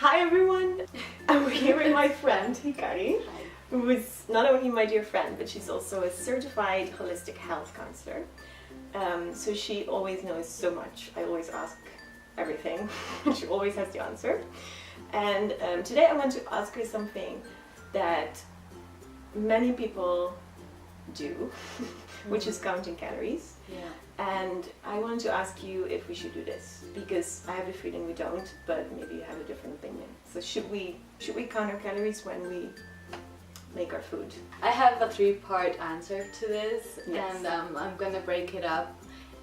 Hi everyone! I'm here with my friend Hikari, who is not only my dear friend, but she's also a certified holistic health counselor. So she always knows so much. I always ask everything. She always has the answer. And today I want to ask her something that many people do, which is counting calories. Yeah. And I want to ask you if we should do this, because I have the feeling we don't, but maybe you have a different opinion. So should we count our calories when we make our food? I have a 3-part answer to this, Yes. and I'm gonna break it up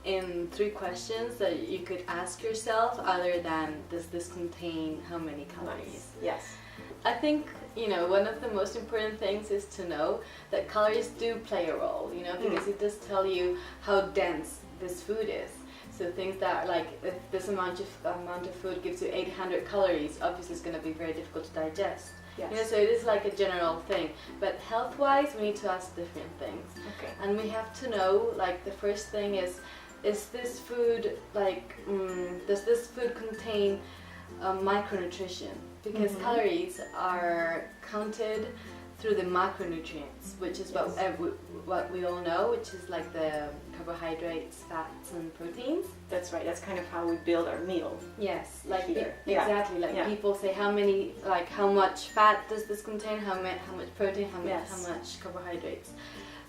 in 3 questions that you could ask yourself, other than does this contain how many calories? Yes. I think, one of the most important things is to know that calories do play a role, because it does tell you how dense this food is. So things that, like, if this amount of food gives you 800 calories, obviously it's going to be very difficult to digest. Yes. So it is like a general thing. But health-wise, we need to ask different things. Okay. And we have to know, like, the first thing is this food, like, does this food contain micronutrition? Because calories are counted through the macronutrients, which is what we all know, which is like the carbohydrates, fats, and proteins. That's right. That's kind of how we build our meal. Yes, like Here. exactly. Like Yeah. people say, how much fat does this contain? How much protein? How much carbohydrates?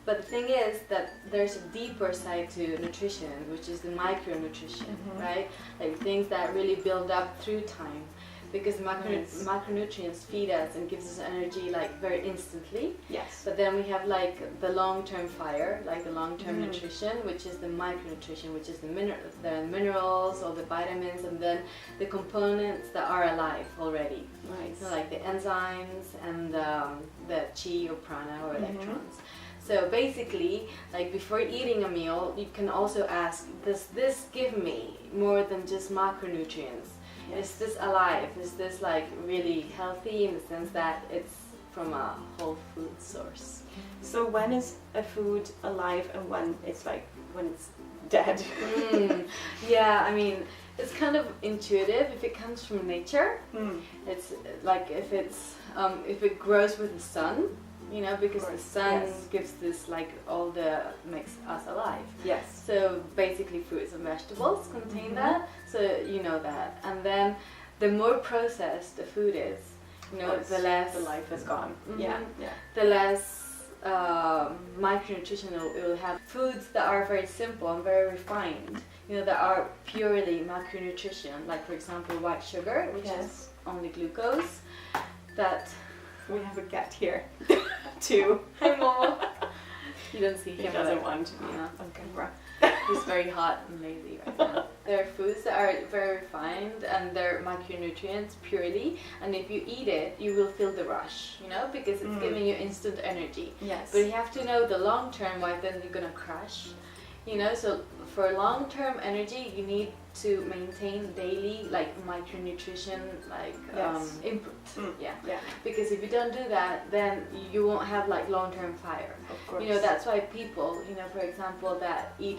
But the thing is that there's a deeper side to nutrition, which is the micronutrition, right? Like things that really build up through time. Because macronutrients feed us and gives us energy like very instantly. Yes. But then we have like the long-term fire, like the long-term nutrition, which is the micronutrition, which is the minerals, all the vitamins, and then the components that are alive already. Right. So like the enzymes and the chi or prana or electrons. So basically, like before eating a meal, you can also ask, does this give me more than just macronutrients? Yes. Is this alive? Is this like really healthy in the sense that it's from a whole food source? So when is a food alive and when it's dead? Yeah, I mean, it's kind of intuitive if it comes from nature. It's like if it grows with the sun, because the sun gives this makes us alive. Yes. So basically fruits and vegetables contain that, so you know that. And then the more processed the food is, the less the life is gone. Yeah. The less micronutrition it will have. Foods that are very simple and very refined, that are purely macronutrition, like for example white sugar, which is only glucose, that... We have a cat here, too. Hi, Momo. You don't see him. He doesn't want to be on camera. He's very hot and lazy right now. There are foods that are very refined and they're macronutrients purely, and if you eat it, you will feel the rush, because it's giving you instant energy. Yes. But you have to know the long term, why then you're gonna crash. So for long-term energy, you need to maintain daily micronutrition input. Yeah. Because if you don't do that, then you won't have long-term fire. Of course. That's why people, for example, that eat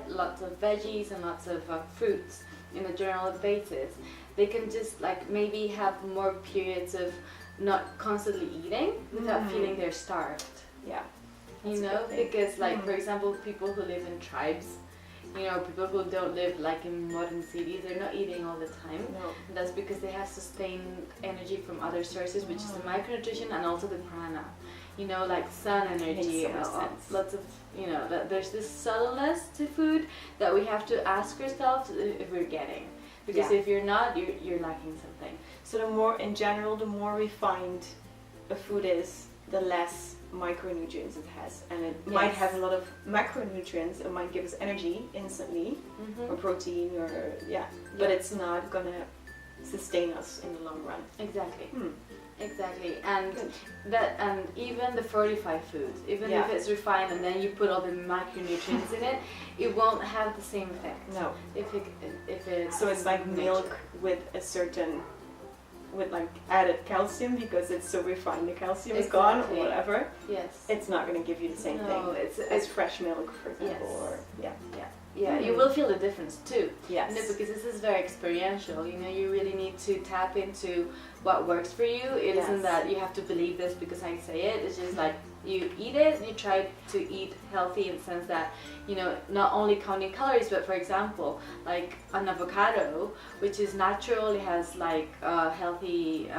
lots of veggies and lots of fruits in a general basis, they can just maybe have more periods of not constantly eating without feeling they're starved. Yeah. Because for example, people who live in tribes, people who don't live in modern cities, they're not eating all the time. No. And that's because they have sustained energy from other sources, which is the micronutrition and also the prana. Sun energy, Makes so much sense. lots of, there's this subtleness to food that we have to ask ourselves if we're getting. Because if you're not, you're lacking something. So the more refined a food is, the less micronutrients it has, and it might have a lot of macronutrients. It might give us energy instantly, or protein, but it's not gonna sustain us in the long run. Exactly. Exactly. And and even the fortified foods, even if it's refined and then you put all the macronutrients in it, it won't have the same effect. No. If it's so it's like milk with a certain with like added calcium because it's so refined, the calcium is gone or whatever. Yes. It's not going to give you the same thing. It's fresh milk, for example, or you will feel the difference too. Yes. You know, because this is very experiential. You know, you really need to tap into what works for you. It isn't that you have to believe this because I say it. It's just like you eat it, you try to eat healthy in the sense that, you know, not only counting calories, but for example, like an avocado, which is natural, it has like healthy,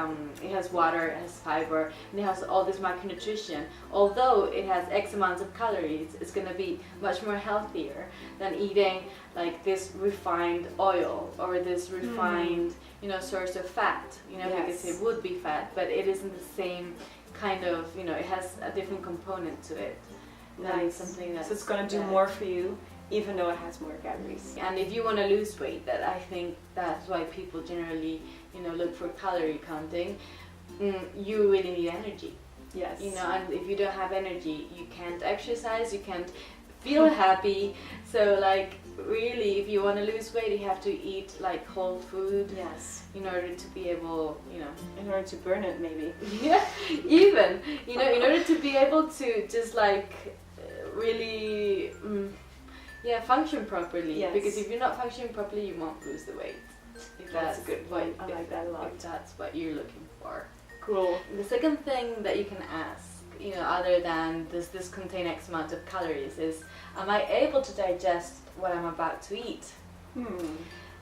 it has water, it has fiber, and it has all this macronutrition. Although it has X amounts of calories, it's going to be much more healthier than eating like this refined oil or this refined, you know, source of fat, you know, because it would be fat, but it isn't the same kind of, you know, it has a different component to it. Nice. Something that, so it's going to do more for you, even though it has more calories. And if you want to lose weight, that I think that's why people generally, you know, look for calorie counting. You really need energy. Yes. You know, and if you don't have energy, you can't exercise, you can't feel happy. So like really, if you want to lose weight, you have to eat like whole food. Yes. In order to be able, you know. In order to burn it, maybe. Yeah, even, you know, in order to be able to just like really, function properly. Yes. Because if you're not functioning properly, you won't lose the weight. If that's a good point. I like that a lot. If that's what you're looking for. Cool. The second thing that you can ask, you know, other than does this contain X amount of calories, is am I able to digest what I'm about to eat?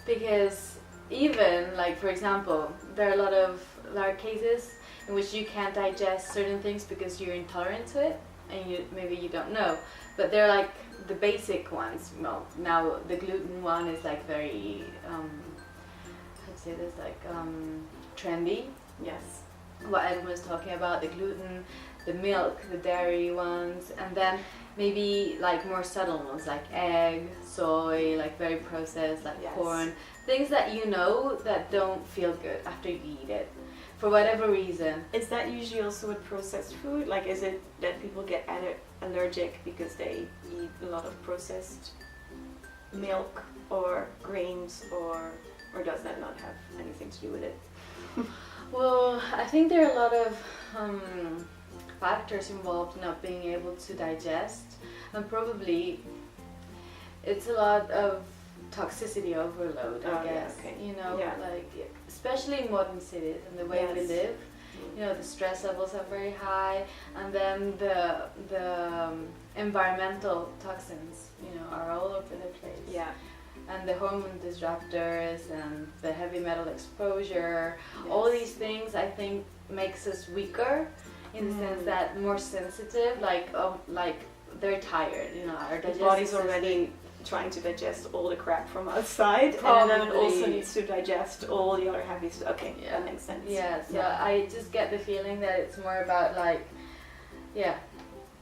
Because even, like, for example, there are a lot of cases in which you can't digest certain things because you're intolerant to it, and maybe you don't know. But they're like the basic ones. Well, now the gluten one is like very, how to say this, like trendy. Yes. What everyone's talking about, the gluten, the milk, the dairy ones, and then maybe like more subtle ones like egg, soy, like very processed, like corn, things that you know that don't feel good after you eat it for whatever reason. Is that usually also with processed food? Like, is it that people get allergic because they eat a lot of processed milk or grains, or does that not have anything to do with it? Well, I think there are a lot of factors involved in not being able to digest, and probably it's a lot of toxicity overload, I guess. Yeah, okay. You know, like especially in modern cities and the way we live, you know, the stress levels are very high, and then the environmental toxins, you know, are all over the place. Yeah. And the hormone disruptors and the heavy metal exposure, all these things I think makes us weaker in the sense that more sensitive, like they're tired, you know, our digestive body's already trying to digest all the crap from outside, Probably. and then it also needs to digest all the other heavy stuff. Okay, that makes sense. Yeah, so I just get the feeling that it's more about like,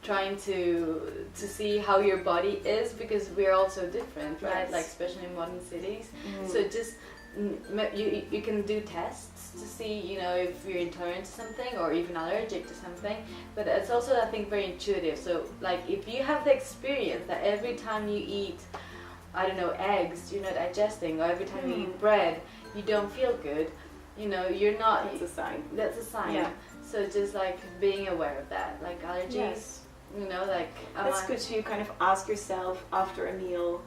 trying to see how your body is, because we're all so different, right? Like especially in modern cities. So just you can do tests to see, you know, if you're intolerant to something or even allergic to something, but it's also, I think, very intuitive. So like if you have the experience that every time you eat, I don't know, eggs, you're not digesting, or every time you eat bread you don't feel good, you know, you're not, that's a sign. That's a sign. Yeah. So just like being aware of that, like allergies, you know, like that's good to kind of ask yourself after a meal,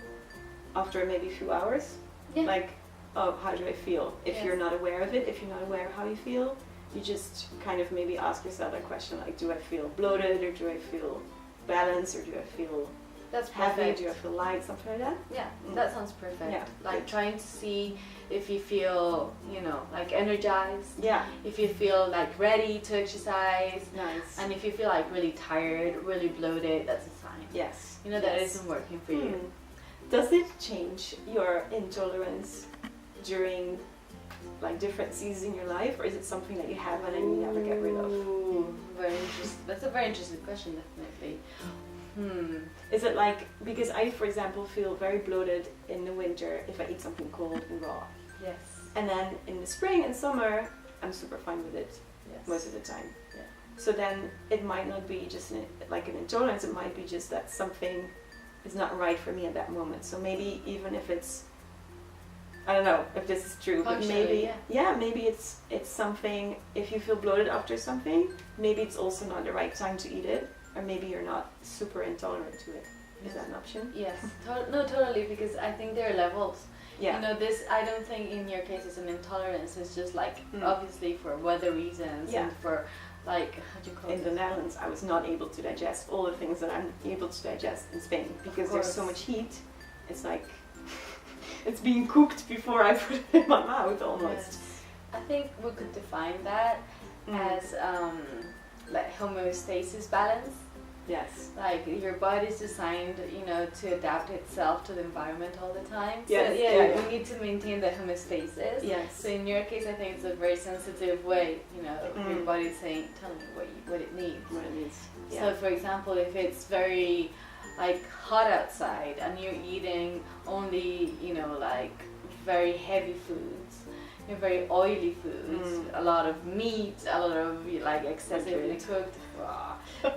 after maybe a few hours, like, oh, how do I feel? If you're not aware of it, if you're not aware of how you feel, you just kind of maybe ask yourself that question, like, do I feel bloated, or do I feel balanced, or do I feel heavy, do I feel light, something like that? Yeah, that sounds perfect. Yeah, like trying to see if you feel, you know, like energized. Yeah. If you feel like ready to exercise. Nice. And if you feel like really tired, really bloated, that's a sign. Yes. You know that it isn't working for you. Does it change your intolerance during like different seasons in your life, or is it something that you have and then you never get rid of? Very interesting. That's a very interesting question, definitely. Is it like, because I, for example, feel very bloated in the winter if I eat something cold and raw. Yes. And then in the spring and summer, I'm super fine with it most of the time. Yeah. So then it might not be just like an intolerance, it might be just that something is not right for me at that moment. So maybe even if it's I don't know if this is true, but maybe maybe it's something. If you feel bloated after something, maybe it's also not the right time to eat it, or maybe you're not super intolerant to it. Is that an option? Yes, no, totally, because I think there are levels. Yeah. You know, this, I don't think in your case it's an intolerance, it's just like, obviously for weather reasons and for like, how do you call it? In the Netherlands, I was not able to digest all the things that I'm able to digest in Spain because there's so much heat. It's like, it's being cooked before I put it in my mouth almost. Yes. I think we could define that as like homeostasis balance. Yes. Like your body's designed, you know, to adapt itself to the environment all the time. Yes. So Yeah. we need to maintain the homeostasis. Yes. So in your case, I think it's a very sensitive way, you know, your body's saying, telling you what it needs. What it needs. Yeah. So for example, if it's very like hot outside and you're eating only, you know, like very heavy foods, you know, very oily foods, a lot of meat, a lot of like excessively cooked.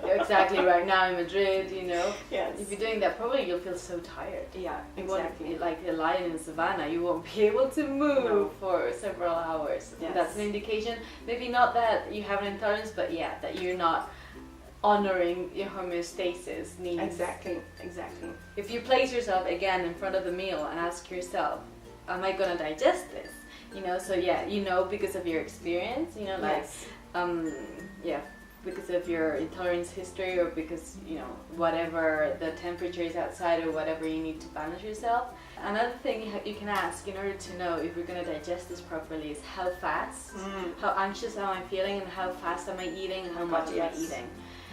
Exactly, right now in Madrid, you know. Yes. If you're doing that, probably you'll feel so tired. Yeah, You exactly. won't, like a lion in savannah, you won't be able to move for several hours. Yes. That's an indication, maybe not that you have an intolerance, but yeah, that you're not honoring your homeostasis needs. Exactly, exactly. If you place yourself again in front of the meal and ask yourself, am I gonna digest this? You know, so yeah, you know, because of your experience, you know, like, because of your intolerance history, or because, you know, whatever the temperature is outside or whatever you need to balance yourself. Another thing you can ask in order to know if you're going to digest this properly is how fast, how anxious am I feeling, and how fast am I eating, and how much am I eating.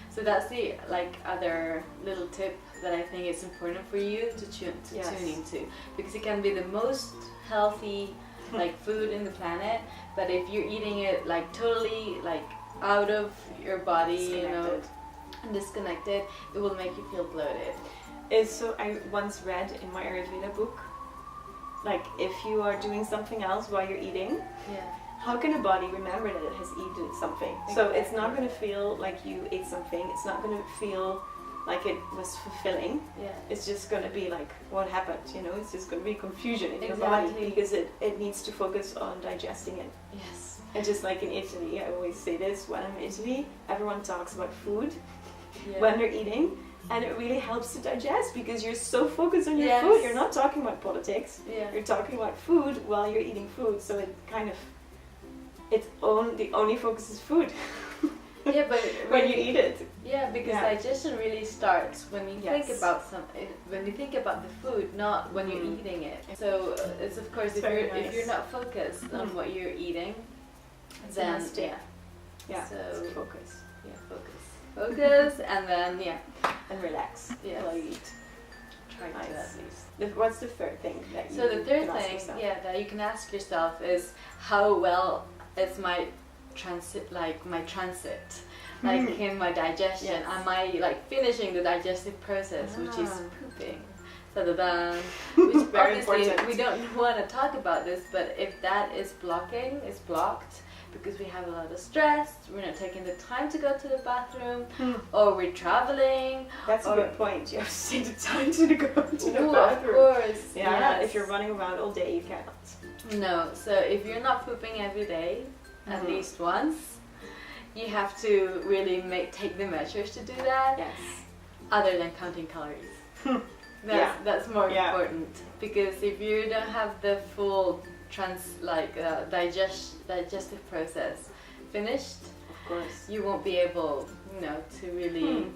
So that's the like other little tip that I think is important for you to tune into, because it can be the most healthy like food in the planet, but if you're eating it like totally like out of your body, you know, disconnected, it will make you feel bloated. So I once read in my Ayurveda book, like if you are doing something else while you're eating, how can a body remember that it has eaten something? Exactly. So it's not going to feel like you ate something. It's not going to feel like it was fulfilling. Yeah. It's just going to be like, what happened? You know, it's just going to be confusion in your body because it needs to focus on digesting it. Yes. And just like in Italy, I always say this, when I'm in Italy, everyone talks about food when they're eating, and it really helps to digest because you're so focused on your food. You're not talking about politics. You're talking about food while you're eating food, so it kind of, the only focus is food. Yeah, but when you eat it. Yeah, because digestion really starts when you think about when you think about the food, not when you're eating it. So it's of course if you're not focused on what you're eating, then so focus. Focus, and then and relax while you eat. Try to at least. What's the third thing that you? So the third thing, that you can ask yourself is how well is my transit, like in my digestion. Am I like finishing the digestive process, which is pooping? Which very obviously we don't want to talk about this, but if that is blocked because we have a lot of stress, we're not taking the time to go to the bathroom, or we're traveling. That's a good point. You have to take the time to go to the bathroom. Of course. Yeah, if you're running around all day, you cannot. No, so if you're not pooping every day, at least once, you have to really take the measures to do that. Yes. Other than counting calories. That's more important, because if you don't have the full digestive process finished, of course, you won't be able, to really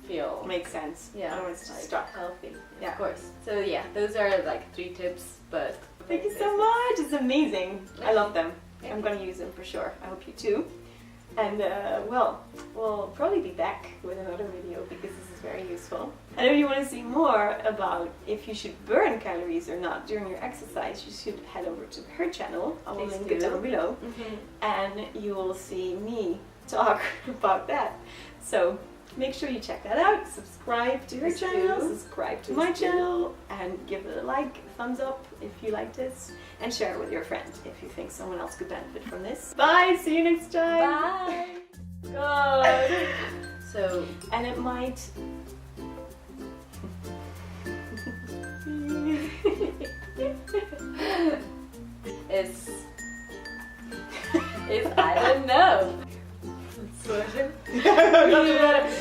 feel. Makes sense. Yeah, it's like healthy. Of course. So those are like 3 tips, but thank you so much. It's amazing. I love them. I'm gonna use them for sure. I hope you too. And we'll probably be back with another video because this is very useful. And if you want to see more about if you should burn calories or not during your exercise, you should head over to her channel. I will link it down below. And you will see me talk about that. So make sure you check that out. Subscribe to her channel, subscribe to my channel, and give it a like, thumbs up if you like this, and share it with your friend if you think someone else could benefit from this. Bye, see you next time. Bye. Good. And it might doesn't matter.